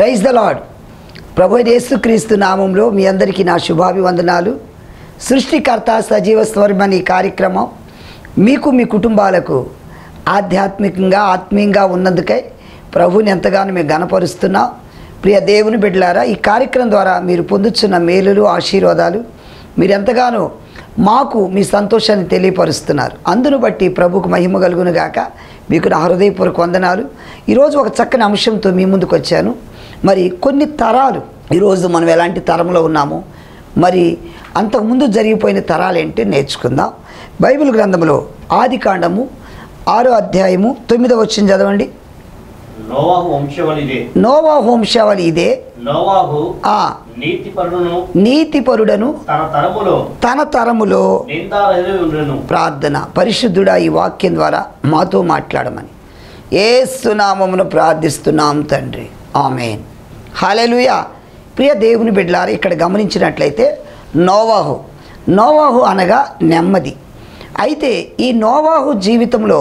Praise the lord. ప్రభు యేసుక్రీస్తు నామంలో మీ అందరికీ నా శుభాభివందనాలు. సృష్టికర్త సజీవ స్వరం అనే కార్యక్రమం మీకు మీ కుటుంబాలకు ఆధ్యాత్మికంగా ఆత్మీయంగా ఉన్నందుకై ప్రభుని ఎంతగానో మేము ఘనపరుస్తున్నాం. ప్రియ దేవుని బిడ్డలారా, ఈ కార్యక్రమం ద్వారా మీరు పొందుతున్న మేలులు ఆశీర్వాదాలు మీరు ఎంతగానో మాకు మీ సంతోషాన్ని తెలియపరుస్తున్నారు. అందును బట్టి ప్రభుకు మహిమ కలుగును గాక. మీకు నా హృదయపూర్వక వందనాలు. ఈరోజు ఒక చక్కని అంశంతో మీ ముందుకు వచ్చాను. మరి కొన్ని తరాలు, ఈరోజు మనం ఎలాంటి తరంలో ఉన్నామో, మరి అంతకుముందు జరిగిపోయిన తరాలు ఏంటి నేర్చుకుందాం. బైబిల్ గ్రంథంలో ఆదికాండము 6వ అధ్యాయము 9వ వచనం చదవండి. నోవాహు వంశావళి ఇదే. నోవాహు నీతిపరుడను తన తరములో ప్రార్థన. పరిశుద్ధుడా, ఈ వాక్యం ద్వారా మాతో మాట్లాడమని యేసు నామమున ప్రార్థిస్తున్నాం తండ్రి, ఆమేన్. హల్లెలూయా. ప్రియ దేవుని బిడ్డలారా, ఇక్కడ గమనించినట్లయితే నోవాహు అనగా నెమ్మది. అయితే ఈ నోవాహు జీవితంలో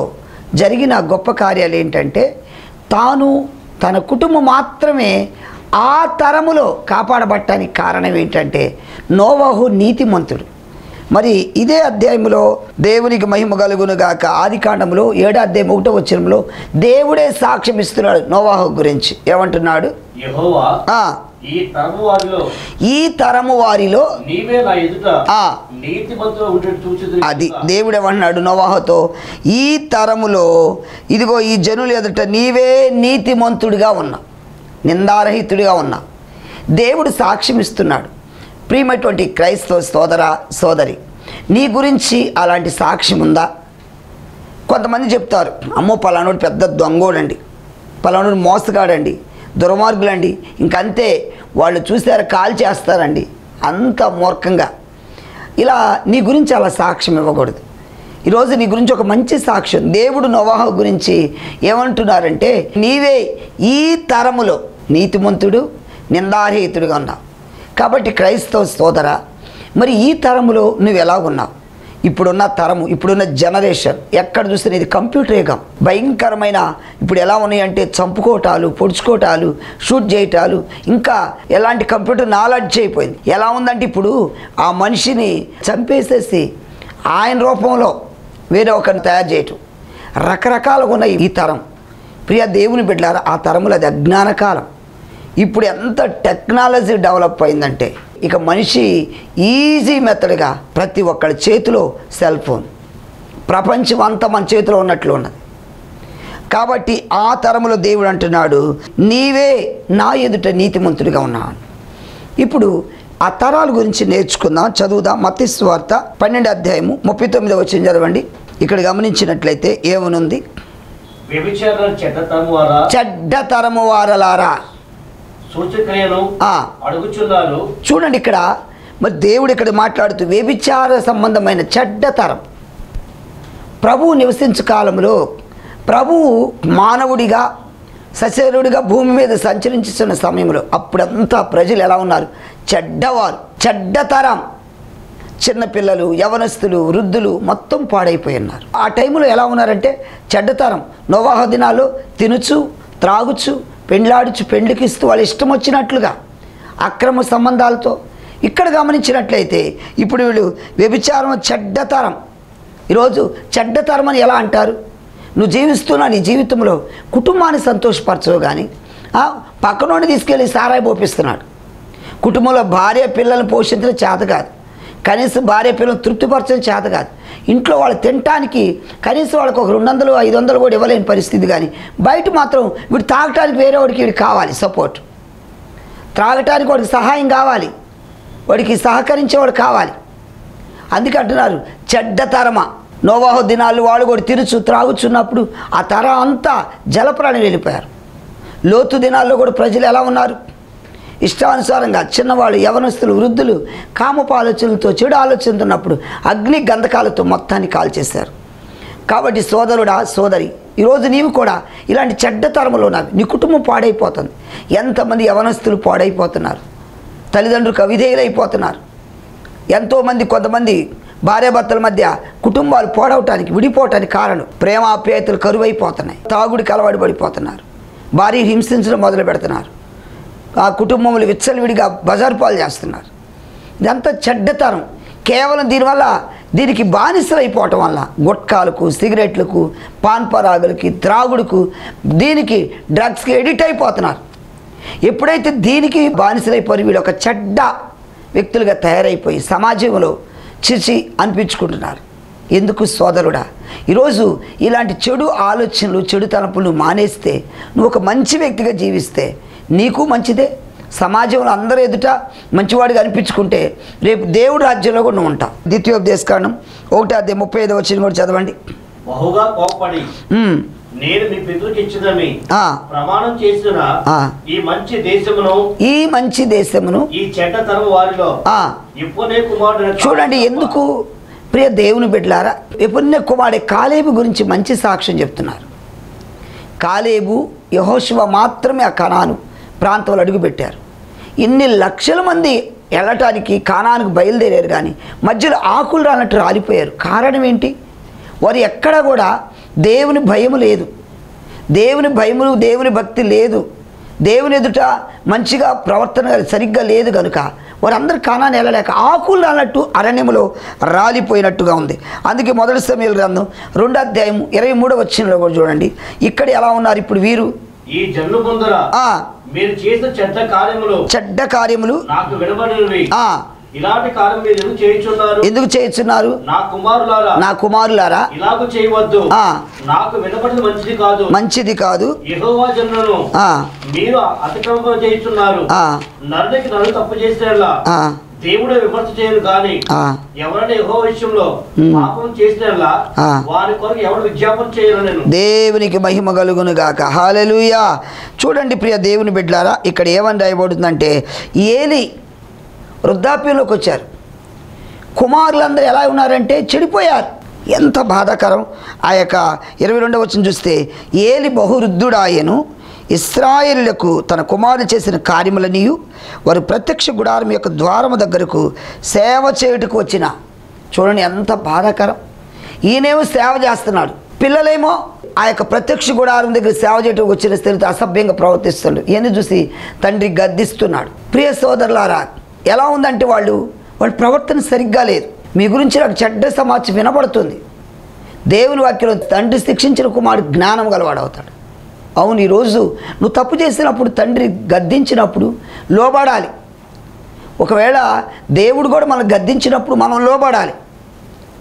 జరిగిన గొప్ప కార్యాలు ఏంటంటే, తాను తన కుటుంబం మాత్రమే ఆ తరములో కాపాడబట్టడానికి కారణం ఏంటంటే నోవాహు నీతిమంతుడు. మరి ఇదే అధ్యాయంలో దేవునికి మహిమ కలుగునుగాక. ఆదికాండంలో 7వ అధ్యాయం 1వ వచనంలో దేవుడే సాక్ష్యం ఇస్తున్నాడు నోవాహు గురించి. ఏమంటున్నాడు? యెహోవా ఈ తరము వారిలో అది దేవుడు ఏమన్నాడు నోవాహుతో, ఈ తరములో ఇదిగో ఈ జనుల ఎదుట నీవే నీతిమంతుడిగా ఉన్నావు, నిందారహితుడిగా ఉన్నావు. దేవుడు సాక్ష్యం ఇస్తున్నాడు. ప్రియమైనటువంటి క్రైస్తవ సోదర సోదరి, నీ గురించి అలాంటి సాక్ష్యం ఉందా? కొంతమంది చెప్తారు, అమ్మో పలానోడు పెద్ద దొంగోడండి, పలానోడు మోసగాడండి, దుర్మార్గులండి, ఇంకంతే వాళ్ళు చూసారు కాల్ చేస్తారండి, అంత మూర్ఖంగా. ఇలా నీ గురించి అలా సాక్ష్యం ఇవ్వకూడదు. ఈరోజు నీ గురించి ఒక మంచి సాక్ష్యం. దేవుడు నోవాహు గురించి ఏమంటున్నారంటే, నీవే ఈ తరములో నీతిమంతుడు నిందారహితుడిగా ఉన్నావు. కాబట్టి క్రైస్తవ సోదర, మరి ఈ తరములో నువ్వు ఎలా ఉన్నావు? ఇప్పుడున్న తరము, ఇప్పుడున్న జనరేషన్ ఎక్కడ చూస్తే ఇది కంప్యూటర్ యుగం. భయంకరమైన ఇప్పుడు ఎలా ఉన్నాయంటే చంపుకోవటాలు, పొడుచుకోవటాలు, షూట్ చేయటాలు, ఇంకా ఎలాంటి కంప్యూటర్ నాలెడ్జ్ అయిపోయింది. ఎలా ఉందంటే ఇప్పుడు ఆ మనిషిని చంపేసేసి ఆయన రూపంలో వేరే ఒకరిని తయారు చేయటం, రకరకాలుగా ఉన్నాయి ఈ తరం. ప్రియ దేవుని బిడ్డలారా, ఆ తరములో అది అజ్ఞాన కాలం. ఇప్పుడు ఎంత టెక్నాలజీ డెవలప్ అయిందంటే ఇక మనిషి ఈజీ మెథడ్గా ప్రతి ఒక్కరి చేతిలో సెల్ ఫోన్, ప్రపంచం అంతా మన చేతిలో ఉన్నట్లు ఉన్నది. కాబట్టి ఆ తరములో దేవుడు అంటున్నాడు, నీవే నా ఎదుట నీతిమంతుడిగా ఉన్నాను. ఇప్పుడు ఆ తరాల గురించి నేర్చుకుందాం, చదువుదాం. మత్తయి సువార్త 12వ అధ్యాయము 39వ వచనం చదవండి. ఇక్కడ గమనించినట్లయితే ఏమనుంది? చెడ్డ తరము వారలారా. చూడండి, ఇక్కడ మరి దేవుడు ఇక్కడ మాట్లాడుతూ వ్యభిచార సంబంధమైన చెడ్డ తరం. ప్రభువు నివసించు కాలంలో ప్రభువు మానవుడిగా సశరీరుడిగా భూమి మీద సంచరించుతున్న సమయంలో అప్పుడంతా ప్రజలు ఎలా ఉన్నారు? చెడ్డవారు, చెడ్డ తరం. చిన్నపిల్లలు, యవనస్తులు, వృద్ధులు మొత్తం పాడైపోయి ఉన్నారు. ఆ టైంలో ఎలా ఉన్నారంటే చెడ్డతరం. నోవాహు దినాల్లో తినుచు త్రాగుచు పెండ్లాడుచు పెండ్లికిస్తూ వాళ్ళు ఇష్టం వచ్చినట్లుగా అక్రమ సంబంధాలతో. ఇక్కడ గమనించినట్లయితే ఇప్పుడు వీళ్ళు వ్యభిచారం చెడ్డతరం. ఈరోజు చెడ్డతరం అని ఎలా అంటారు? నువ్వు జీవిస్తున్నా నీ జీవితంలో కుటుంబాన్ని సంతోషపరచవు, కానీ పక్కనోడిని తీసుకెళ్ళి సారాయి పోపిస్తున్నాడు. కుటుంబంలో భార్య పిల్లల్ని పోషించడం చేత కాదు, కనీసం భార్య పిల్లలను తృప్తిపరచడం చేత కాదు. ఇంట్లో వాళ్ళు తినటానికి కనీసం వాళ్ళకి ఒక 200 500 కూడా ఇవ్వలేని పరిస్థితి. కానీ బయట మాత్రం వీడు తాగటానికి వేరే వాడికి వీడికి కావాలి సపోర్ట్, త్రాగటానికి వాడికి సహాయం కావాలి, వాడికి సహకరించేవాడు కావాలి. అందుకే అంటున్నారు చెడ్డతరమా. నోవాహు దినాలు వాళ్ళు కూడా తిరుచు త్రాగుచున్నప్పుడు ఆ తరం అంతా జలప్రాణి వెళ్ళిపోయారు. లోతు దినాల్లో కూడా ప్రజలు ఎలా ఉన్నారు? ఇష్టానుసారంగా చిన్నవాళ్ళు, యవనస్తులు, వృద్ధులు కామపు ఆలోచనలతో చెడు ఆలోచనతో ఉన్నప్పుడు అగ్ని గంధకాలతో మొత్తాన్ని కాల్చేశారు. కాబట్టి సోదరుడా సోదరి, ఈరోజు నీవు కూడా ఇలాంటి చెడ్డ తరములో ఉన్నావు. నీ కుటుంబం పాడైపోతుంది. ఎంతమంది యవనస్తులు పాడైపోతున్నారు, తల్లిదండ్రులకు అవిధేయులైపోతున్నారు. ఎంతోమంది, కొంతమంది భార్యాభర్తల మధ్య కుటుంబాలు పాడవటానికి, విడిపోవటానికి కారణం ప్రేమాప్యాయతలు కరువైపోతున్నాయి. తాగుడికి అలవాటు పడిపోతున్నారు, భార్య హింసించడం మొదలు పెడుతున్నారు. ఆ కుటుంబములు విచ్చలవిడిగా బజారు పాలు చేస్తున్నారు. ఇదంతా చెడ్డతనం. కేవలం దీనివల్ల దీనికి బానిసలు అయిపోవటం వల్ల గుట్కాలకు, సిగరెట్లకు, పాన్పరాగులకి, త్రాగుడుకు, దీనికి డ్రగ్స్కి ఎడిట్ అయిపోతున్నారు. ఎప్పుడైతే దీనికి బానిసలైపోయి వీళ్ళు ఒక చెడ్డ వ్యక్తులుగా తయారైపోయి సమాజంలో చిచి అనిపించుకుంటున్నారు. ఎందుకు సోదరుడా, ఈరోజు ఇలాంటి చెడు ఆలోచనలు, చెడు తలపులు మానేస్తే, నువ్వు ఒక మంచి వ్యక్తిగా జీవిస్తే నీకు మంచిదే. సమాజంలో అందరూ ఎదుట మంచివాడిగా అనిపించుకుంటే రేపు దేవుడు రాజ్యంలో కూడా నువ్వు ఉంటావు. ద్వితీయోపదేశకాండం 1:35 కూడా చదవండి. బహుగా కోపపడి నేను మీ పితరులకు ఇచ్చినని ప్రమాణం చేసిన ఈ మంచి దేశమును ఈ చెడ్డ తరము వారిలో యెఫునే కుమారుడు. చూడండి, ఎందుకు ప్రియ దేవుని బిడ్డలారా, యెఫునే కుమారుడు కాలేబు గురించి మంచి సాక్ష్యం చెప్తున్నారు. కాలేబు, యెహోషువ మాత్రమే ఆ కనాను ప్రాంతంలో అడుగుపెట్టారు. ఇన్ని లక్షల మంది వెళ్ళటానికి కానానికి బయలుదేరారు, కానీ మధ్యలో ఆకులు రానట్టు రాలిపోయారు. కారణం ఏంటి? వారు ఎక్కడా కూడా దేవుని భయము లేదు, దేవుని భయములు, దేవుని భక్తి లేదు, దేవుని ఎదుట మంచిగా ప్రవర్తన సరిగ్గా లేదు. కనుక వారందరూ కానాన్ని వెళ్ళలేక ఆకులు రానట్టు అరణ్యములో రాలిపోయినట్టుగా ఉంది. అందుకే మొదటి సమూయేలు గ్రంథం 2:23 కూడా చూడండి, ఇక్కడ ఎలా ఉన్నారు ఇప్పుడు వీరు. ఈ జన్ను ముందర మీరు చేసిన చెడ్డ కార్యములు నాకు వినబడినవి. ఇలాంటి కార్యం మీరు ఎందుకు చేయుచున్నారు? నా కుమారులారా ఇలాగ చేయవద్దు. నాకు వినబడిన మంచిది కాదు. యెహోవా జనులను మీరు అతిక్రమం చేయుచున్నారు. నరునికి నరుడు తప్పు చేసినట్లా దేవుడే విమర్శ చేయను, కానీ ఎవరైనా యెహోవా విషయంలో పాపం చేసినట్లా వారి కొరకు ఎవరు విజ్ఞాపన చేయను. నేను దేవునికి మహిమ కలుగును గాక. హల్లెలూయా. చూడండి ప్రియ దేవుని బిడ్డలారా, ఇక్కడ ఏమని రాయబడుతుందంటే, ఏలి వృద్ధాప్యంలోకి వచ్చారు. కుమారులందరూ ఎలా ఉన్నారంటే చెడిపోయారు. ఎంత బాధాకరం. ఆ యొక్క 22వ వచనం చూస్తే, ఏలి బహువృద్ధుడాయను, ఇశ్రాయేలులకు తన కుమారుడు చేసిన కార్యములనియు వారు ప్రత్యక్ష గుడారం యొక్క ద్వారము దగ్గరకు సేవ చేయుటకు వచ్చిన. చూడండి ఎంత బాధాకరం. ఈయనేమో సేవ చేస్తున్నాడు, పిల్లలేమో ఆ యొక్క ప్రత్యక్ష గుడారం దగ్గర సేవ చేయటకు వచ్చిన స్త్రీతో అసభ్యంగా ప్రవర్తిస్తున్నాడు. ఇవన్నీ చూసి తండ్రి గద్దిస్తున్నాడు. ప్రియ సోదరులారా, ఎలా ఉందంటే వాళ్ళ ప్రవర్తన సరిగ్గా లేదు. మీ గురించి నాకు చెడ్డ సమాచారం వినబడుతుంది. దేవుని వాక్యంలో తండ్రి శిక్షించిన కుమారుడు జ్ఞానం గలవాడవుతాడు. అవును, ఈరోజు నువ్వు తప్పు చేసినప్పుడు తండ్రి గద్దించినప్పుడు లోబడాలి. ఒకవేళ దేవుడు కూడా మనం గద్దించినప్పుడు మనం లోబడాలి.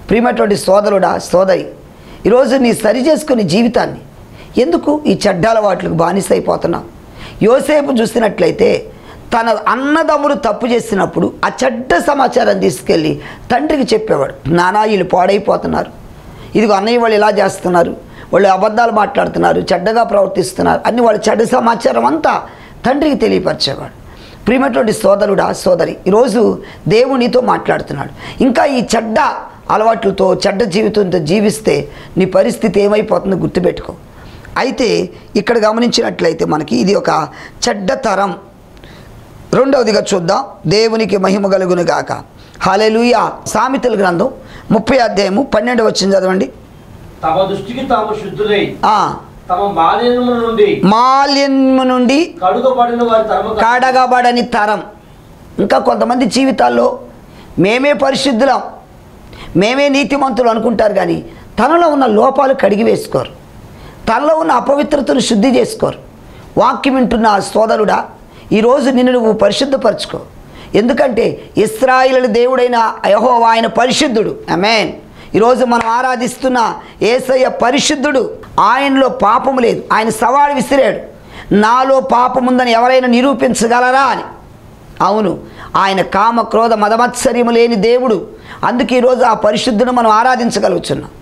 ప్రియమైనటువంటి సోదరుడా, సోదరి, ఈరోజు నీ సరి చేసుకుని జీవితాన్ని ఎందుకు ఈ చెడ్డ అలవాట్లకు బానిస అయిపోతున్నావు? యోసేపు చూసినట్లయితే తన అన్నదమ్ములు తప్పు చేసినప్పుడు ఆ చెడ్డ సమాచారాన్ని తీసుకెళ్ళి తండ్రికి చెప్పేవాడు. నానా వీళ్ళు పాడైపోతున్నారు, ఇదిగో అన్నయ్య వాళ్ళు ఇలా చేస్తున్నారు, వాళ్ళు అబద్ధాలు మాట్లాడుతున్నారు, చెడ్డగా ప్రవర్తిస్తున్నారు అన్ని వాళ్ళ చెడ్డ సమాచారం అంతా తండ్రికి తెలియపరిచేవాడు. ప్రియమైనటువంటి సోదరుడా, సోదరి, ఈరోజు దేవుడు నీతో మాట్లాడుతున్నాడు. ఇంకా ఈ చెడ్డ అలవాట్లతో, చెడ్డ జీవితంతో జీవిస్తే నీ పరిస్థితి ఏమైపోతుందో గుర్తుపెట్టుకో. అయితే ఇక్కడ గమనించినట్లయితే మనకి ఇది ఒక చెడ్డ తరం. రెండవదిగా చూద్దాం. దేవునికి మహిమ కలుగును గాక. హల్లెలూయా. సామెతల గ్రంథం 30:12 చదవండి. తమ దృష్టికి తాము శుద్ధులై తమ మాలిన్యము నుండి కడగబడని తరం. ఇంకా కొంతమంది జీవితాల్లో మేమే పరిశుద్ధులం, మేమే నీతిమంతులు అనుకుంటారు, కానీ తనలో ఉన్న లోపాలు కడిగి వేసుకోరు, తనలో ఉన్న అపవిత్రతను శుద్ధి చేసుకోరు. వాక్యం వింటున్న సోదరుడా, ఈరోజు నిన్ను నువ్వు పరిశుద్ధపరచుకో. ఎందుకంటే ఇశ్రాయేలు దేవుడైన యెహోవా ఆయన పరిశుద్ధుడు. ఆమేన్. ఈరోజు మనం ఆరాధిస్తున్న యేసయ్య పరిశుద్ధుడు. ఆయనలో పాపము లేదు. ఆయన సవాలు విసిరాడు, నాలో పాపముందని ఎవరైనా నిరూపించగలరా అని. అవును, ఆయన కామ క్రోధ మదమత్సర్యము లేని దేవుడు. అందుకే ఈరోజు ఆ పరిశుద్ధును మనం ఆరాధించగలుగుతున్నాం.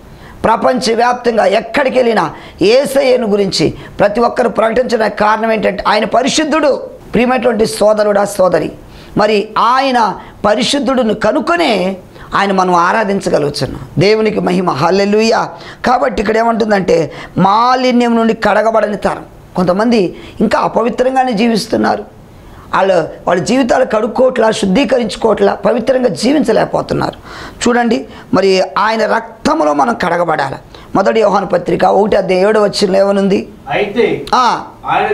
ప్రపంచవ్యాప్తంగా ఎక్కడికి వెళ్ళినా యేసయ్యను గురించి ప్రతి ఒక్కరు ప్రకటించడానికి కారణం ఏంటంటే ఆయన పరిశుద్ధుడు. ప్రియమైనటువంటి సోదరుడా, సోదరి, మరి ఆయన పరిశుద్ధుడును కనుకొనే ఆయన మనం ఆరాధించగలుగుతున్నాం. దేవునికి మహిమ. హల్లెలూయా. కాబట్టి ఇక్కడ ఏమంటుందంటే మాలిన్యం నుండి కడగబడని తరం. కొంతమంది ఇంకా అపవిత్రంగానే జీవిస్తున్నారు. వాళ్ళ జీవితాలు కడుక్కోవట్లా, శుద్ధీకరించుకోవట్లా, పవిత్రంగా జీవించలేకపోతున్నారు. చూడండి, మరి ఆయన రక్తంలో మనం కడగబడాలి. మొదటి యోహాను పత్రిక 1:7 ఏమనుంది? అయితే ఆయన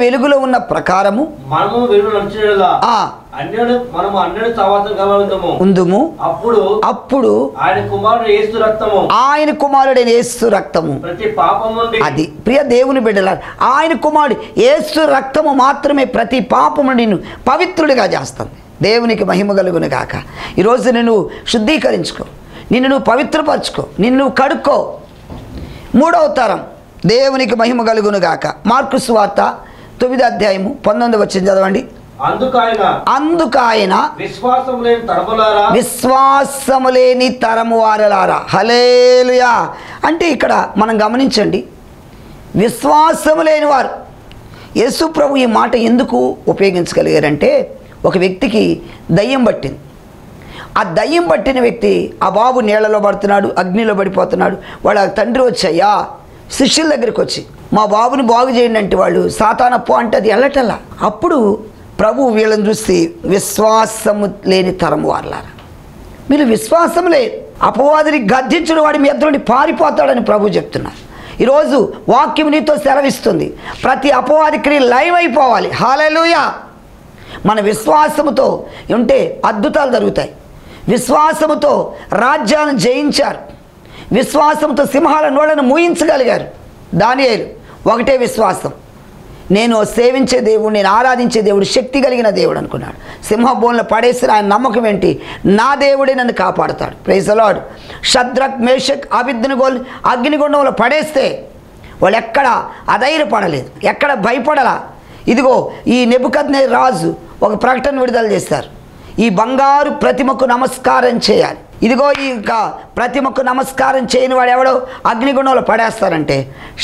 వెలుగులో ఉన్న ప్రకారము ఉందుము. అప్పుడు ఆయన కుమారుడైన యేసు రక్తము, అది ప్రియ దేవుని బిడ్డలారా, ఆయన కుమారుడు యేసు రక్తము మాత్రమే ప్రతి పాపము నిన్ను పవిత్రుడిగా చేస్తుంది. దేవునికి మహిమ కలుగును గాక. ఈరోజు నిన్ను శుద్ధీకరించుకో, నిన్ను నువ్వు పవిత్రపరచుకో, నిన్ను నువ్వు కడుక్కో. 3వ తరం. దేవునికి మహిమ కలుగును గాక. మార్కు సువార్త 9:19 చదవండి. అందుకాయన విశ్వాసము లేని తరము వారలారా. హల్లెలూయా. అంటే ఇక్కడ మనం గమనించండి, విశ్వాసము లేని వారు. యేసు ప్రభు ఈ మాట ఎందుకు ఉపయోగించగలిగారంటే, ఒక వ్యక్తికి దయ్యం పట్టింది. ఆ దయ్యం పట్టిన వ్యక్తి, ఆ బాబు నీళ్లలో పడుతున్నాడు, అగ్నిలో పడిపోతున్నాడు. వాళ్ళ తండ్రి వచ్చాయా శిష్యుల దగ్గరికి వచ్చి, మా బాబుని బాగు చేయండి అంటే వాళ్ళు సాతానప్పో అంటే అది వెళ్ళటల్లా. అప్పుడు ప్రభు వీళ్ళని చూసి, విశ్వాసము లేని తరం వారలారా, మీరు విశ్వాసం లేదు, అపవాదిని గద్దించిన వాడి మీ ఎదురుని పారిపోతాడని ప్రభు చెప్తున్నారు. ఈరోజు వాక్యం నీతో సెలవిస్తుంది, ప్రతి అపవాది క్రియ లైవ్ అయిపోవాలి. హల్లెలూయా. మన విశ్వాసముతో ఉంటే అద్భుతాలు జరుగుతాయి. విశ్వాసముతో రాజ్యాలను జయించారు. విశ్వాసంతో సింహాల నోళ్లను మూయించగలిగారు. దానియేలు ఒకటే విశ్వాసం, నేను సేవించే దేవుడు, నేను ఆరాధించే దేవుడు శక్తి కలిగిన దేవుడు అనుకున్నాడు. సింహబోన్లో పడేసిన ఆయన నమ్మకం ఏంటి? నా దేవుడే నన్ను కాపాడుతాడు. Praise the lord. Shadrach, Meshach, అబేద్నెగోలు అగ్నిగుండంలో పడేస్తే వాళ్ళు ఎక్కడ అధైర్యపడలేదు, ఎక్కడ భయపడలా. ఇదిగో ఈ నెబుకద్నెజర్ రాజు ఒక ప్రకటన విడుదల చేశారు, ఈ బంగారు ప్రతిమకు నమస్కారం చేయాలి. ఇదిగో ఈ ప్రతిమకు నమస్కారం చేయని వాడు ఎవడో అగ్నిగుండంలో పడేస్తారంటే,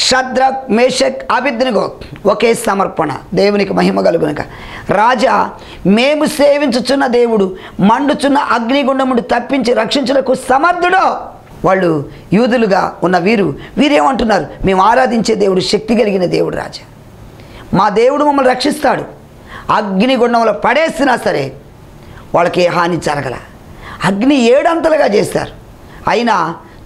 షద్రక్, మేషక్, అబేద్నెగో ఒకే సమర్పణ. దేవునికి మహిమ కలుగునక. రాజా, మేము సేవించుచున్న దేవుడు మండుచున్న అగ్నిగుండముడు తప్పించి రక్షించుటకు సమర్థుడో. వాళ్ళు యూదులుగా ఉన్న వీరేమంటున్నారు? మేము ఆరాధించే దేవుడు శక్తి కలిగిన దేవుడు రాజా, మా దేవుడు మమ్మల్ని రక్షిస్తాడు. అగ్నిగుండంలో పడేసినా సరే వాళ్ళకి ఏ హాని జరగల. అగ్ని 7 అంతలుగా చేశారు. అయినా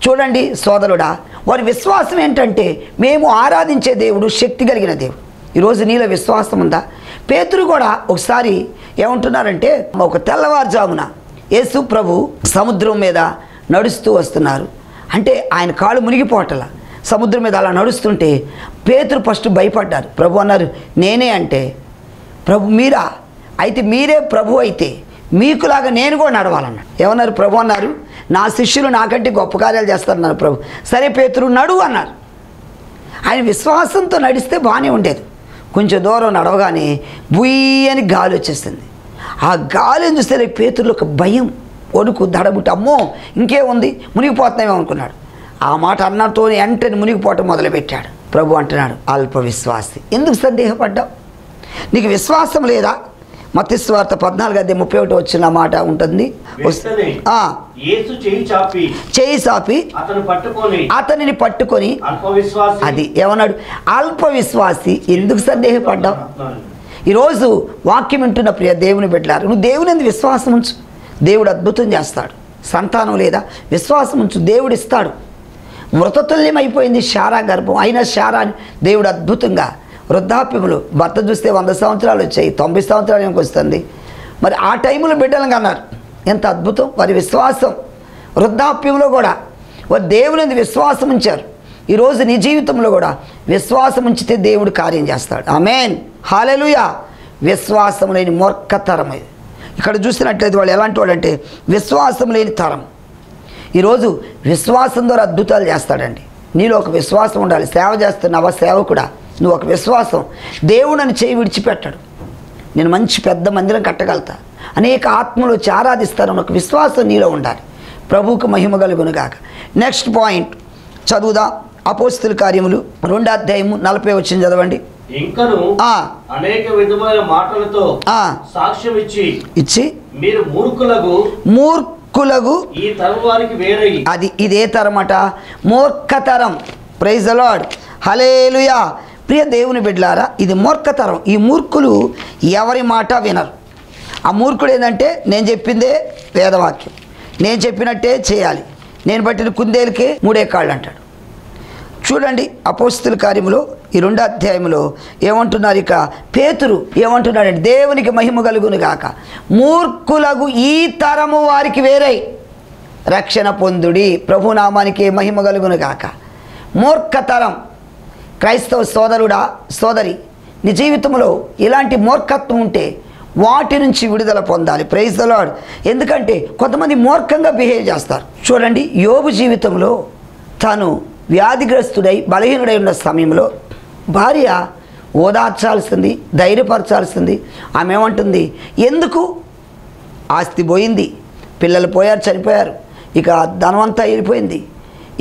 చూడండి సోదరుడా, వారి విశ్వాసం ఏంటంటే, మేము ఆరాధించే దేవుడు శక్తి కలిగిన దేవుడు. ఈరోజు నీలో విశ్వాసం ఉందా? పేతురు కూడా ఒకసారి ఏమంటున్నారంటే, ఒక తెల్లవారుజామున యేసు ప్రభు సముద్రం మీద నడుస్తూ వస్తున్నారు. అంటే ఆయన కాళ్ళు మునిగిపోవట్ల, సముద్రం మీద అలా నడుస్తుంటే పేతురు ఫస్ట్ భయపడ్డారు. ప్రభు అన్నారు, నేనే అంటే, ప్రభు మీరా? అయితే మీరే ప్రభు అయితే మీకులాగా నేను కూడా నడవాలన్నాడు. ఏమన్నారు? ప్రభు అన్నారు, నా శిష్యులు నాకంటే గొప్ప కార్యాలు చేస్తారన్నారు ప్రభు. సరే పేతురు నడువు అన్నారు. ఆయన విశ్వాసంతో నడిస్తే బాగానే ఉండేది. కొంచెం దూరం నడవగానే బుయ్యని గాలి వచ్చేస్తుంది. ఆ గాలిని చూస్తే పేతురులో ఒక భయం, వణుకు, దడబుట్టు, అమ్మో ఇంకేముంది మునిగిపోతున్నామేమో అనుకున్నాడు. ఆ మాట అన్నతో వెంటనే మునిగిపోవటం మొదలుపెట్టాడు. ప్రభు అంటున్నాడు, అల్ప విశ్వాసి, ఎందుకు సందేహపడ్డావు? నీకు విశ్వాసం లేదా? మత్తయి సువార్త 14:31 వచ్చిన మాట ఉంటుంది. చేయి చాపి అతనిని పట్టుకొని, అది ఏమన్నాడు? అల్ప విశ్వాసి, ఎందుకు సందేహపడ్డావు? ఈరోజు వాక్యం వింటున్న ప్రియ దేవుని బిడ్డలారా, నువ్వు దేవుని ఎందుకు విశ్వాసం ఉంచు, దేవుడు అద్భుతం చేస్తాడు. సంతానం లేదా? విశ్వాసం ఉంచు, దేవుడు ఇస్తాడు. మృతతుల్యం అయిపోయింది శారా గర్భం, అయినా శారాని దేవుడు అద్భుతంగా వృద్ధాప్యములు, భర్త చూస్తే 100 సంవత్సరాలు వచ్చాయి, 90 సంవత్సరాలు ఏమికి వస్తుంది. మరి ఆ టైంలో బిడ్డలను అన్నారు. ఎంత అద్భుతం వారి విశ్వాసం. వృద్ధాప్యంలో కూడా వారు దేవుని విశ్వాసం ఉంచారు. ఈరోజు నీ జీవితంలో కూడా విశ్వాసం ఉంచితే దేవుడు కార్యం చేస్తాడు. ఆమేన్, హల్లెలూయా. విశ్వాసం లేని మూర్ఖతరం ఇది. ఇక్కడ చూసినట్లయితే వాళ్ళు ఎలాంటి వాళ్ళు అంటే, విశ్వాసం లేని తరం. ఈరోజు విశ్వాసం ద్వారా అద్భుతాలు చేస్తాడండి. నీలో ఒక విశ్వాసం ఉండాలి. సేవ చేస్తున్నావా సేవకుడా, నువ్వు ఒక విశ్వాసం. దేవుడు నన్ను చేయి విడిచిపెట్టాడు, నేను మంచి పెద్ద మందిరం కట్టగలుగుతా, అనేక ఆత్మలు వచ్చి ఆరాధిస్తారని ఒక విశ్వాసం నీలో ఉండాలి. ప్రభువుకు మహిమ కలుగును గాక. Next point చదువుదా. అపోస్తలుల కార్యములు 2:40 చదవండి. ఇంకను అనేక విధమైన మాటలతో సాక్ష్యం ఇచ్చి మీరు మూర్ఖులకు ఈ తరం వారికి వేరై, అది ఇదే తరమట, మూర్ఖతరం. ప్రైజ్ ది లార్డ్, హల్లెలూయా. ప్రియ దేవుని బిడ్డలారా, ఇది మూర్ఖతరం. ఈ మూర్ఖులు ఎవరి మాట వినరు. ఆ మూర్ఖుడు ఏంటంటే, నేను చెప్పిందే వేదవాక్యం, నేను చెప్పినట్టే చేయాలి, నేను పట్టిన కుందేలకే 3 కాళ్ళు అంటాడు. చూడండి అపోస్తలుల కార్యములో ఈ 2వ అధ్యాయంలో ఏమంటున్నారు, ఇక పేతురు ఏమంటున్నాడంటే, దేవునికి మహిమ కలుగును గాక, మూర్ఖులకు ఈ తరము వారికి వేరై రక్షణ పొందుడి, ప్రభునామానికి మహిమ కలుగును గాక. మూర్ఖతరం. క్రైస్తవ సోదరుడా, సోదరి, నీ జీవితంలో ఇలాంటి మూర్ఖత్వం ఉంటే వాటి నుంచి విడుదల పొందాలి. Praise the Lord. ఎందుకంటే కొంతమంది మూర్ఖంగా బిహేవ్ చేస్తారు. చూడండి, యోబు జీవితంలో తను వ్యాధిగ్రస్తుడై బలహీనుడై ఉన్న సమయంలో భార్య ఓదార్చాల్సింది, ధైర్యపరచాల్సింది. ఆమె ఏమంటుంది, ఎందుకు ఆస్తి పోయింది, పిల్లలు పోయారు, చనిపోయారు, ఇక ధనవంతా వెళ్ళిపోయింది,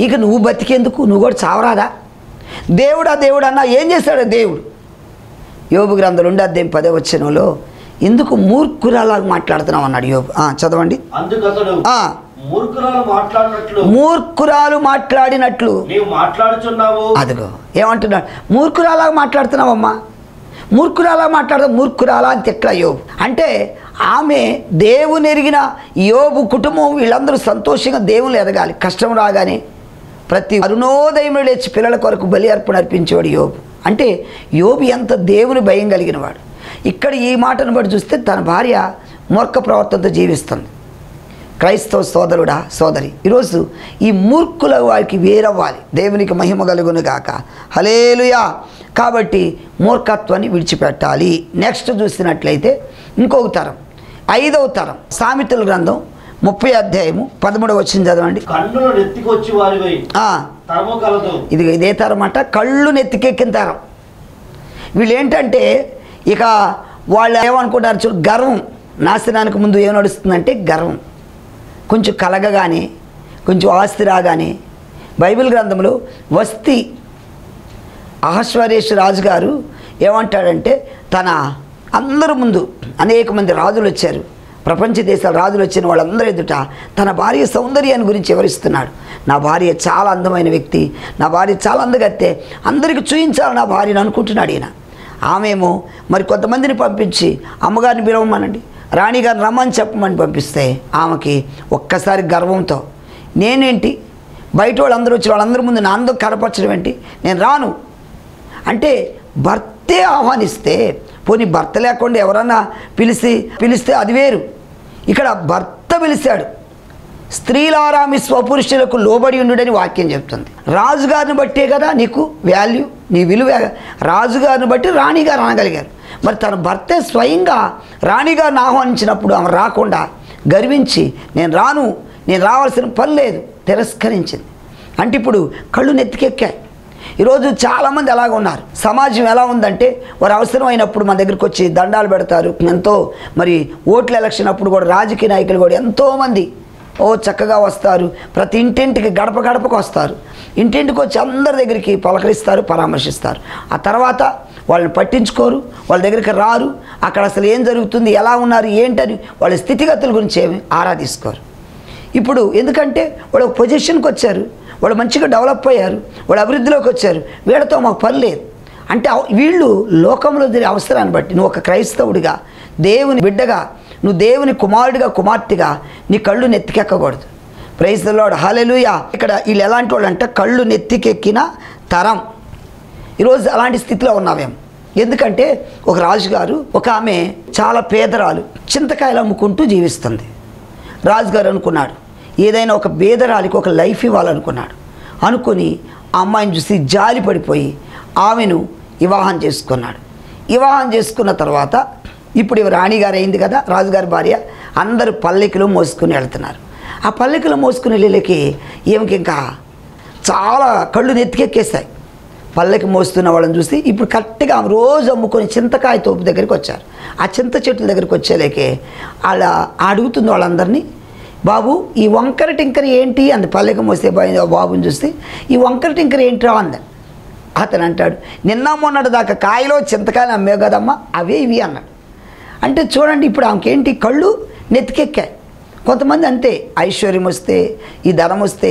ఇక నువ్వు బతికేందుకు, నువ్వు కూడా చావరాదా? దేవుడా దేవుడు అన్నా ఏం చేశాడు దేవుడు? యోబు గ్రంథం 2వ అధ్యాయం 10వ వచనంలో ఎందుకు మూర్ఖురాలాగా మాట్లాడుతున్నావు అన్నాడు యోబు. చదవండి. మూర్ఖురాలు మాట్లాడినట్లు నీవు మాట్లాడుచున్నావు. అదిగో ఏమంటున్నాడు, మూర్ఖురాలాగా మాట్లాడుతున్నావమ్మా, మూర్ఖురాలా మాట్లాడదాం, మూర్ఖురాలా అని తిట్లా యోబు. అంటే ఆమె దేవుని ఎరిగిన యోబు కుటుంబం వీళ్ళందరూ సంతోషంగా దేవుని ఎదగాలి. కష్టం రాగానే ప్రతి అరుణోదయంలో లేచి పిల్లల కొరకు బలి అర్పణ అర్పించేవాడు యోబు. అంటే యోబు ఎంత దేవుని భయం కలిగిన వాడు. ఇక్కడ ఈ మాటను బట్టి చూస్తే తన భార్య మూర్ఖ ప్రవర్తనతో జీవిస్తుంది. క్రైస్తవ సోదరుడా, సోదరి, ఈరోజు ఈ మూర్ఖుల వారికి వేరవ్వాలి. దేవునికి మహిమ కలుగును గాక. హల్లెలూయా. కాబట్టి మూర్ఖత్వాన్ని విడిచిపెట్టాలి. నెక్స్ట్ చూసినట్లయితే ఇంకొక తరం, 5వ తరం, సామెతల గ్రంథం 30వ అధ్యాయము 13వ వచనం చదవండి. కన్నులు నెత్తికొచ్చి వారివై తరము కలదు. ఇదే తరం అట, కళ్ళు నెత్తికెక్కిన తరం. వీళ్ళు ఏంటంటే ఇక వాళ్ళు ఏమనుకుంటారు చూడు, గర్వం. నాశనానికి ముందు ఏం నడుస్తుందంటే గర్వం. కొంచెం కలగగానే, కొంచెం ఆస్తి రాగానే, బైబిల్ గ్రంథంలో వస్తీ అహశ్వరేష్ రాజుగారు ఏమంటాడంటే, తన అందరి ముందు అనేక మంది రాజులు వచ్చారు, ప్రపంచ దేశాల రాజులు వచ్చిన వాళ్ళందరూ ఎదుట తన భార్య సౌందర్యాన్ని గురించి వివరిస్తున్నాడు. నా భార్య చాలా అందమైన వ్యక్తి, నా భార్య చాలా అందగత్తే, అందరికీ చూయించాలి నా భార్యను అనుకుంటున్నాడు ఈయన. ఆమెమో మరి కొంతమందిని పంపించి అమ్మగారిని పిలవమనండి, రాణిగారిని రమ్మని చెప్పమని పంపిస్తే ఆమెకి ఒక్కసారి గర్వంతో, నేనేంటి బయట వాళ్ళందరూ వచ్చి వాళ్ళందరి ముందు నా అందరూ కనపరచడం ఏంటి, నేను రాను అంటే భర్తే ఆహ్వానిస్తే, పోనీ భర్త లేకుండా ఎవరన్నా పిలిస్తే అది వేరు. ఇక్కడ భర్త పిలిచాడు. స్త్రీలారా మీ స్వపురుషులకు లోబడి ఉండుడని వాక్యం చెప్తుంది. రాజుగారిని బట్టే కదా నీకు వాల్యూ, నీ విలువ. రాజుగారిని బట్టి రాణిగారు అనగలిగారు. మరి తన భర్తే స్వయంగా రాణిగారిని ఆహ్వానించినప్పుడు ఆమె రాకుండా గర్వించి, నేను రాను, నేను రావాల్సిన పని లేదు, తిరస్కరించింది. అంటే ఇప్పుడు కళ్ళు నెత్తికెక్కాయి. ఈరోజు చాలామంది అలాగ ఉన్నారు. సమాజం ఎలా ఉందంటే, వారు అవసరమైనప్పుడు మన దగ్గరికి వచ్చి దండాలు పెడతారు. ఎంతో మరి ఓట్ల ఎలక్షన్ అప్పుడు కూడా రాజకీయ నాయకులు కూడా ఎంతోమంది చక్కగా వస్తారు. ప్రతి ఇంటింటికి గడప గడపకు వస్తారు. ఇంటింటికి వచ్చి అందరి దగ్గరికి పలకరిస్తారు, పరామర్శిస్తారు. ఆ తర్వాత వాళ్ళని పట్టించుకోరు, వాళ్ళ దగ్గరికి రారు. అక్కడ అసలు ఏం జరుగుతుంది, ఎలా ఉన్నారు, ఏంటని వాళ్ళ స్థితిగతుల గురించి ఏమి ఆరా తీసుకోరు. ఇప్పుడు ఎందుకంటే వాళ్ళు ఒక పొజిషన్కి వచ్చారు, వాళ్ళు మంచిగా డెవలప్ అయ్యారు, వాళ్ళు అభివృద్ధిలోకి వచ్చారు, వీళ్ళతో మాకు పని లేదు అంటే వీళ్ళు లోకంలో జరిగే అవసరాన్ని బట్టి, నువ్వు ఒక క్రైస్తవుడిగా, దేవుని బిడ్డగా, నువ్వు దేవుని కుమారుడిగా, కుమార్తెగా నీ కళ్ళు నెత్తికెక్కకూడదు. Praise the lord. హల్లెలూయా. ఇక్కడ వీళ్ళు ఎలాంటి వాళ్ళు అంటే కళ్ళు నెత్తికెక్కిన తరం. ఈరోజు అలాంటి స్థితిలో ఉన్నామేమో. ఎందుకంటే ఒక రాజుగారు, ఒక ఆమె చాలా పేదరాలు, చింతకాయలు అమ్ముకుంటూ జీవిస్తుంది. రాజుగారు అనుకున్నాడు, ఏదైనా ఒక పేదరాలికి ఒక లైఫ్ ఇవ్వాలనుకున్నాడు. అనుకుని ఆ అమ్మాయిని చూసి జాలి పడిపోయి ఆమెను వివాహం చేసుకున్నాడు. వివాహం చేసుకున్న తర్వాత ఇప్పుడు ఇవి రాణిగారు అయింది కదా, రాజుగారి భార్య. అందరూ పల్లెకిలో మోసుకుని వెళ్తున్నారు. ఆ పల్లెకిలో మోసుకుని వెళ్ళకి ఏమికి ఇంకా చాలా కళ్ళు నెత్తికెక్కేస్తాయి. పల్లెకి మోస్తున్న వాళ్ళని చూసి ఇప్పుడు కరెక్ట్గా ఆమె రోజు అమ్ముకొని చింతకాయ తోపు దగ్గరికి వచ్చారు. ఆ చింత చెట్ల దగ్గరికి వచ్చేలేకే అలా అడుగుతుంది వాళ్ళందరినీ, బాబు ఈ వంకర టింకర ఏంటి అంది. పల్లెకి మోస్తే బాబుని చూస్తే ఈ వంకర టింకర ఏంట్రా అంది. అతను అంటాడు, నిన్న మొన్నటి దాకా కాయలో చింతకాయలు అమ్మేవు కదమ్మా, అవే ఇవి అన్నాడు. అంటే చూడండి ఇప్పుడు ఆమెకేంటి, కళ్ళు నెత్తికెక్కాయి. కొంతమంది అంతే, ఐశ్వర్యం వస్తే, ఈ ధనం వస్తే,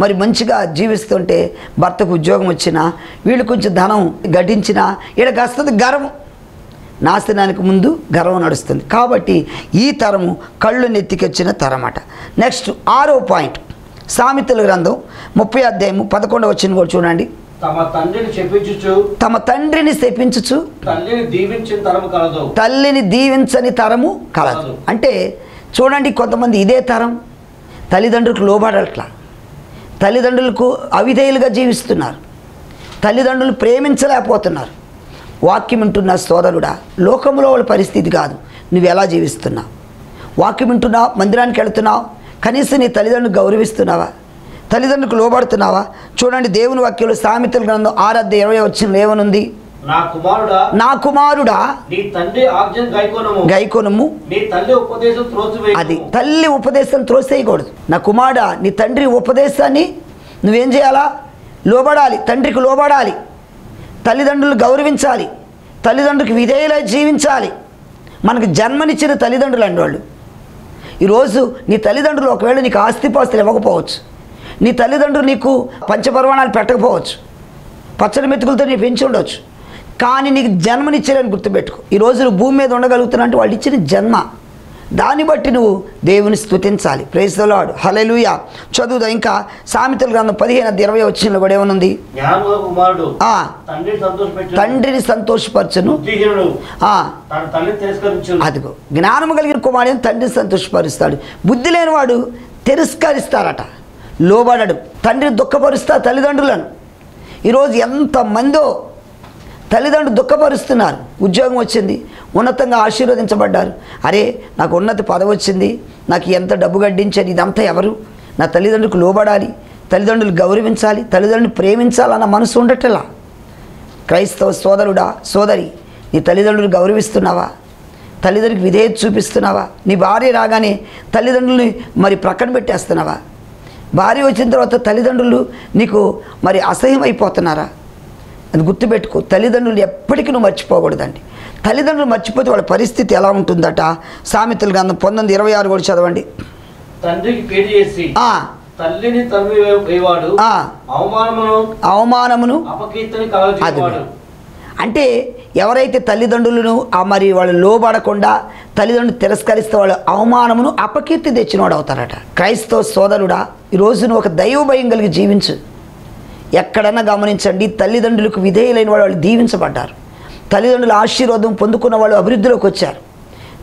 మరి మంచిగా జీవిస్తుంటే, భర్తకు ఉద్యోగం వచ్చినా, వీళ్ళు కొంచెం ధనం గడించినా, ఈడకి వస్తుంది గర్వం. నాశనానికి ముందు గర్వం నడుస్తుంది. కాబట్టి ఈ తరము కళ్ళు నెత్తికొచ్చిన తరం అట. నెక్స్ట్ 6వ పాయింట్, సామెతల గ్రంథం 30వ అధ్యాయము 11వ వచనం కూడా చూడండి. తమ తండ్రిని శపించుచు తల్లిని దీవించని తరము కలదు. అంటే చూడండి, కొంతమంది ఇదే తరం తల్లిదండ్రులకు లోబడట్లా, తల్లిదండ్రులకు అవిధేయులుగా జీవిస్తున్నారు, తల్లిదండ్రులు ప్రేమించలేకపోతున్నారు. వాక్యం వింటున్న సోదరుడా, లోకంలో వాళ్ళ పరిస్థితి కాదు, నువ్వు ఎలా జీవిస్తున్నావు. వాక్యం వింటున్నావు, మందిరానికి వెళుతున్నావు, కనీసం నీ తల్లిదండ్రులు గౌరవిస్తున్నావా, తల్లిదండ్రులకు లోబడుతున్నావా? చూడండి, దేవుని వాక్యంలో సామెతల గ్రంథం 6:20 వచనంలో ఏమనుంది? నా కుమారుడా నీ తండ్రి ఆజ్ఞను గైకొనుము, నీ తల్లి ఉపదేశం త్రోసివేయకుము. అది తల్లి ఉపదేశం త్రోసేయకూడదు. నా కుమారుడా, నీ తండ్రి ఉపదేశాన్ని నువ్వేం చేయాలా? లోబడాలి, తండ్రికి లోబడాలి, తల్లిదండ్రులు గౌరవించాలి, తల్లిదండ్రులకు విధేయులై జీవించాలి. మనకు జన్మనిచ్చిన తల్లిదండ్రులు అండి వాళ్ళు. ఈరోజు నీ తల్లిదండ్రులు ఒకవేళ నీకు ఆస్తిపాస్తులు ఇవ్వకపోవచ్చు, నీ తల్లిదండ్రులు నీకు పంచపర్వాణాలు పెట్టకపోవచ్చు, పచ్చడి మెతుకులతో నీ పెంచి ఉండవచ్చు, కానీ నీకు జన్మనిచ్చారని గుర్తుపెట్టుకో. ఈరోజు నువ్వు భూమి మీద ఉండగలుగుతున్నా అంటే వాళ్ళు ఇచ్చిన జన్మ. దాన్ని బట్టి నువ్వు దేవుని స్తుతించాలి. ప్రైజ్ ది లార్డ్, హల్లెలూయా. చదువుదా ఇంకా సామెతల గ్రంథం 15:20 వచనంలో కూడా ఏమనుంది? తండ్రిని సంతోషపరచును, అదిగో జ్ఞానము కలిగిన కుమారుడు తండ్రిని సంతోషపరుస్తాడు. బుద్ధి లేనివాడు తిరస్కరిస్తారట, లోబడడు. తండ్రిని దుఃఖపరుస్తారు తల్లిదండ్రులను. ఈరోజు ఎంతమందో తల్లిదండ్రులు దుఃఖపరుస్తున్నారు. ఉద్యోగం వచ్చింది, ఉన్నతంగా ఆశీర్వదించబడ్డారు, అరే నాకు ఉన్నత పదవి వచ్చింది, నాకు ఎంత డబ్బు గడ్డించాను, ఇదంతా ఎవరు? నా తల్లిదండ్రులకు లోబడాలి, తల్లిదండ్రులు గౌరవించాలి, తల్లిదండ్రులు ప్రేమించాలన్న మనసు ఉండటలా. క్రైస్తవ సోదరుడా, సోదరి, నీ తల్లిదండ్రులు గౌరవిస్తున్నావా? తల్లిదండ్రులకు విధేయత చూపిస్తున్నావా? నీ భార్య రాగానే తల్లిదండ్రులని మరి ప్రక్కన పెట్టేస్తున్నావా? భార్య వచ్చిన తర్వాత తల్లిదండ్రులు నీకు మరి అసహ్యం అయిపోతున్నారా? అది గుర్తుపెట్టుకో. తల్లిదండ్రులు ఎప్పటికీ నువ్వు మర్చిపోకూడదండి. తల్లిదండ్రులు మర్చిపోతే వాళ్ళ పరిస్థితి ఎలా ఉంటుందట? సామెతల గ్రంథం 19:26 కూడా చదవండి. తండ్రికి కీడు చేసి తల్లిని తరిమివేవాడు అవమానమును అపకీర్తిని కలుగజేయువాడు. అంటే ఎవరైతే తల్లిదండ్రులను మరి వాళ్ళు లోబడకుండా తల్లిదండ్రులు తిరస్కరిస్తే వాళ్ళు అవమానమును అపకీర్తి తెచ్చినవాడు అవుతారట. క్రైస్తవ సోదరుడా, ఈరోజు నువ్వు ఒక దైవ భయం కలిగి జీవించు. ఎక్కడన్నా గమనించండి, తల్లిదండ్రులకు విధేయులైన వాళ్ళు దీవించబడ్డారు. తల్లిదండ్రుల ఆశీర్వాదం పొందుకున్న వాళ్ళు అభివృద్ధిలోకి వచ్చారు.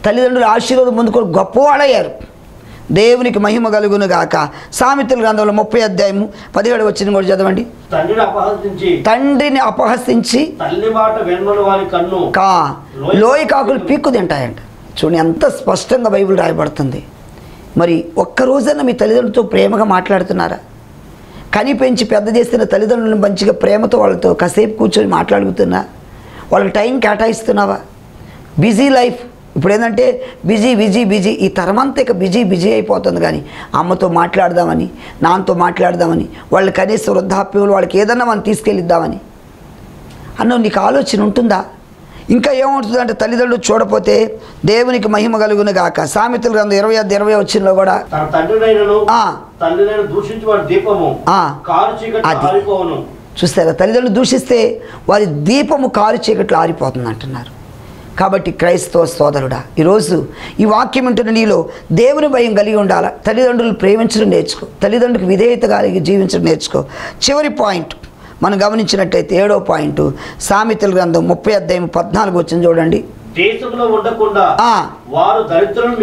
తల్లిదండ్రుల ఆశీర్వాదం పొందుకుని గొప్పవాళ్ళయ్యారు. దేవునికి మహిమ కలుగును గాక. సామెతల గ్రంథంలో 30:17 వచనం కూడా చదవండి. తండ్రిని అపహసించి లోయ కాకులు పీక్కు తింటాయంట. చూడండి ఎంత స్పష్టంగా బైబిల్ రాయబడుతుంది. మరి ఒక్కరోజన్నా మీ తల్లిదండ్రులతో ప్రేమగా మాట్లాడుతున్నారా? కని పెంచి పెద్ద చేస్తున్న తల్లిదండ్రులను మంచిగా ప్రేమతో వాళ్ళతో కాసేపు కూర్చొని మాట్లాడుతున్నా? వాళ్ళకి టైం కేటాయిస్తున్నావా? బిజీ లైఫ్ ఇప్పుడు ఏంటంటే బిజీ ఈ తరమంతా ఇక బిజీ అయిపోతుంది. కానీ అమ్మతో మాట్లాడదామని, నాన్నతో మాట్లాడదామని, వాళ్ళు కనీస వృద్ధాప్యంలో వాళ్ళకి ఏదన్నా మనం తీసుకెళ్ళిద్దామని అన్న నీకు ఆలోచన ఉంటుందా? ఇంకా ఏమవుతుందంటే తల్లిదండ్రులు చూడపోతే దేవునికి మహిమ కలుగును గాక. సామెతల గ్రంథం 20:20 వచనంలో కూడా చూస్తారా, తల్లిదండ్రులు దూషిస్తే వారి దీపము కారు చీకట్లు ఆరిపోతుంది అంటున్నారు. కాబట్టి క్రైస్తవ సోదరుడా, ఈరోజు ఈ వాక్యం వింటున్న నీలో దేవుని భయం కలిగి ఉండాలా. తల్లిదండ్రులు ప్రేమించడం నేర్చుకో, తల్లిదండ్రులకు విధేయత కలిగి జీవించడం నేర్చుకో. చివరి పాయింట్ మనం గమనించినట్టయితే 7వ పాయింట్, సామెతల గ్రంథం 30:14 వచ్చింది చూడండి. దేశంలో ఉండకుండా వారు దరిద్రులను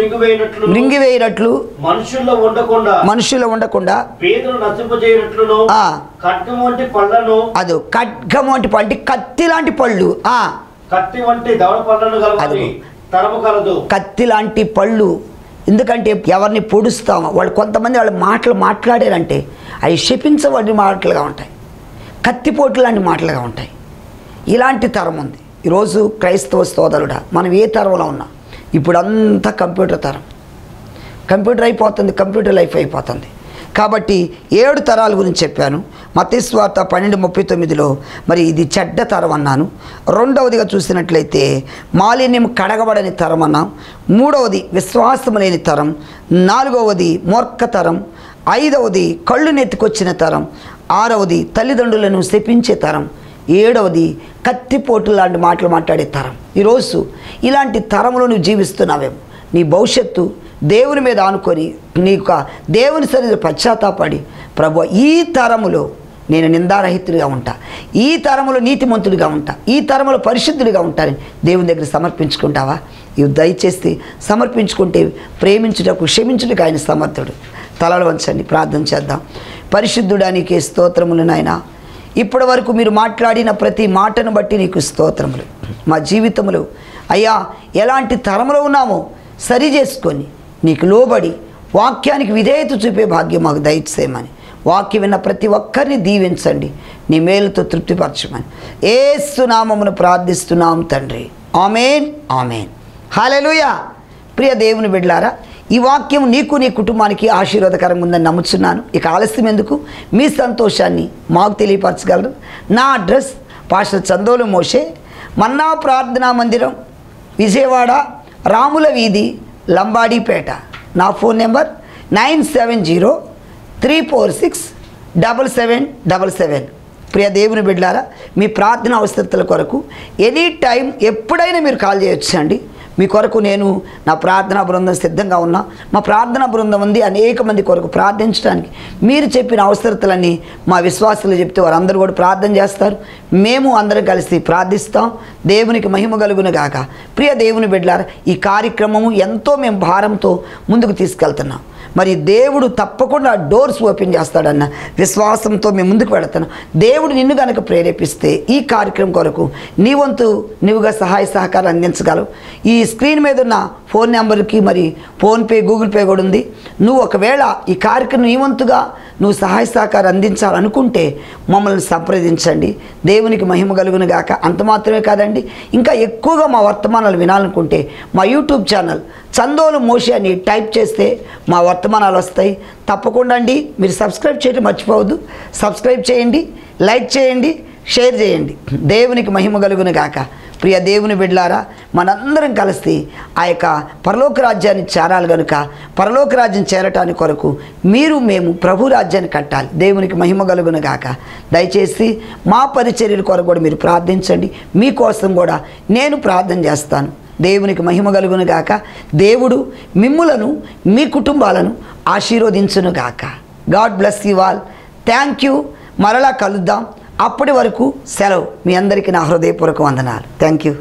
మింగివేయనట్లు మనుషుల్లో ఉండకుండా పేదలను నశింపజేయనట్లును ఖడ్గం వంటి పళ్ళను అది ఖడ్గం వంటి పళ్ళు, కత్తి లాంటి పళ్ళు, కత్తి వంటి దవడ పళ్ళను తరము కలదు. కత్తి లాంటి పళ్ళు. ఎందుకంటే ఎవరిని పొడుస్తామో వాళ్ళు కొంతమంది వాళ్ళ మాటలు మాట్లాడారంటే అవి శపించబడిన మాటలుగా ఉంటాయి, కత్తిపోటు లాంటి మాటలుగా ఉంటాయి. ఇలాంటి తరం ఉంది ఈరోజు. క్రైస్తవ సోదరుడా, మనం ఏ తరంలో ఉన్నాం? ఇప్పుడు అంతా కంప్యూటర్ తరం, కంప్యూటర్ అయిపోతుంది, కంప్యూటర్ లైఫ్ అయిపోతుంది. కాబట్టి 7 తరాల గురించి చెప్పాను. మత్తయి సువార్త 12:39లో మరి ఇది చెడ్డ తరం అన్నాను. రెండవదిగా చూసినట్లయితే మాలిన్యం కడగబడని తరం అన్నాం. మూడవది విశ్వాసం లేని తరం. నాలుగవది మూర్ఖ తరం. ఐదవది కళ్ళు నెత్తుకొచ్చిన తరం. ఆరవది తల్లిదండ్రులను శపించే తరం. ఏడవది కత్తిపోటు లాంటి మాటలు మాట్లాడే తరం. ఈరోజు ఇలాంటి తరంలో నువ్వు జీవిస్తున్నావేమో. నీ భవిష్యత్తు దేవుని మీద ఆనుకొని నీకు దేవుని సన్నిధిలో పశ్చాత్తాపడి, ప్రభు ఈ తరములో నేను నిందారహితుడిగా ఉంటా, ఈ తరములో నీతిమంతుడిగా ఉంటా, ఈ తరములో పరిశుద్ధుడిగా ఉంటానని దేవుని దగ్గర సమర్పించుకుంటావా? ఇవి దయచేసి సమర్పించుకుంటే ప్రేమించుటకు క్షమించుటకు ఆయన సమర్థుడు. తలలు వంచండి, ప్రార్థన చేద్దాం. పరిశుద్ధుడానికి స్తోత్రములు నాయనా. ఇప్పటి వరకు మీరు మాట్లాడిన ప్రతి మాటను బట్టి నీకు స్తోత్రములు. మా జీవితంలో అయ్యా ఎలాంటి తరములో ఉన్నామో సరి చేసుకొని నీకు లోబడి వాక్యానికి విధేయత చూపే భాగ్యం మాకు దయచేయమని, వాక్యం విన్న ప్రతి ఒక్కరిని దీవించండి, నీ మేలుతో తృప్తిపరచమని యేసు నామమున ప్రార్థిస్తున్నాం తండ్రి. ఆమేన్, ఆమేన్. హల్లెలూయా. ప్రియ దేవుని బిడ్డలారా, ఈ వాక్యం నీకు నీ కుటుంబానికి ఆశీర్వాదకరంగా ఉందని నమ్ముతున్నాను. ఇక ఆలస్యం ఎందుకు, మీ సంతోషాన్ని మాకు తెలియపరచగలరు. నా అడ్రస్ పాస్టర్ చందోలు మోషే, మన్నా ప్రార్థనా మందిరం, విజయవాడ, రాముల వీధి, లంబాడీపేట. నా ఫోన్ నెంబర్ 9703467777. ప్రియ దేవుని బిడ్డలారా, మీ ప్రార్థన అవసరతల కొరకు ఎనీ టైం ఎప్పుడైనా మీరు కాల్ చేయొచ్చు అండి. మీ కొరకు నేను నా ప్రార్థనా బృందం సిద్ధంగా ఉన్నా. మా ప్రార్థనా బృందం ఉంది అనేక మంది కొరకు ప్రార్థించడానికి. మీరు చెప్పిన అవసరతలన్నీ మా విశ్వాసులు చెప్తే వారందరూ కూడా ప్రార్థన చేస్తారు. మేము అందరం కలిసి ప్రార్థిస్తాం. దేవునికి మహిమ కలుగును గాక. ప్రియ దేవుని బిడ్డలారా, ఈ కార్యక్రమము ఎంతో మేము భారంతో ముందుకు తీసుకెళ్తున్నాం. మరి దేవుడు తప్పకుండా డోర్స్ ఓపెన్ చేస్తాడన్న విశ్వాసంతో మేము ముందుకు వెళుతున్నాం. దేవుడు నిన్ను కనుక ప్రేరేపిస్తే ఈ కార్యక్రమం కొరకు నీ వంతు నువ్వుగా సహాయ సహకారం అందించగలవు. ఈ స్క్రీన్ మీద ఉన్న ఫోన్ నెంబర్కి మరి ఫోన్పే, గూగుల్ పే కూడా ఉంది. నువ్వు ఒకవేళ ఈ కార్యక్రమం నీ వంతుగా నువ్వు సహాయ సహకారం అందించాలనుకుంటే మమ్మల్ని సంప్రదించండి. దేవునికి మహిమ కలుగును గాక. అంత మాత్రమే కాదండి, ఇంకా ఎక్కువగా మా వర్తమానాలు వినాలనుకుంటే మా యూట్యూబ్ ఛానల్ చందోలు మోషే అని టైప్ చేస్తే మా వర్తమానాలు వస్తాయి. తప్పకుండా అండి మీరు సబ్స్క్రైబ్ చేయడం మర్చిపోవద్దు. సబ్స్క్రైబ్ చేయండి, లైక్ చేయండి, షేర్ చేయండి. దేవునికి మహిమ కలుగును గాక. ప్రియ దేవుని బిడ్డలారా, మనందరం కలిసి ఆ యొక్క పరలోక రాజ్యాన్ని చేరాలి కనుక పరలోక రాజ్యం చేరటానికి కొరకు మీరు మేము ప్రభు రాజ్యాన్ని కట్టాలి. దేవునికి మహిమ కలుగును గాక. దయచేసి మా పరిచర్యల కొరకు కూడా మీరు ప్రార్థించండి. మీకోసం కూడా నేను ప్రార్థన చేస్తాను. దేవునికి మహిమ కలుగును గాక. దేవుడు మిమ్ములను మీ కుటుంబాలను ఆశీర్వదించును గాక. God bless you all. Thank you. మరలా కలుద్దాం. అప్పటి వరకు సెలవు. మీ అందరికీ నా హృదయపూర్వక వందనాలు. Thank you.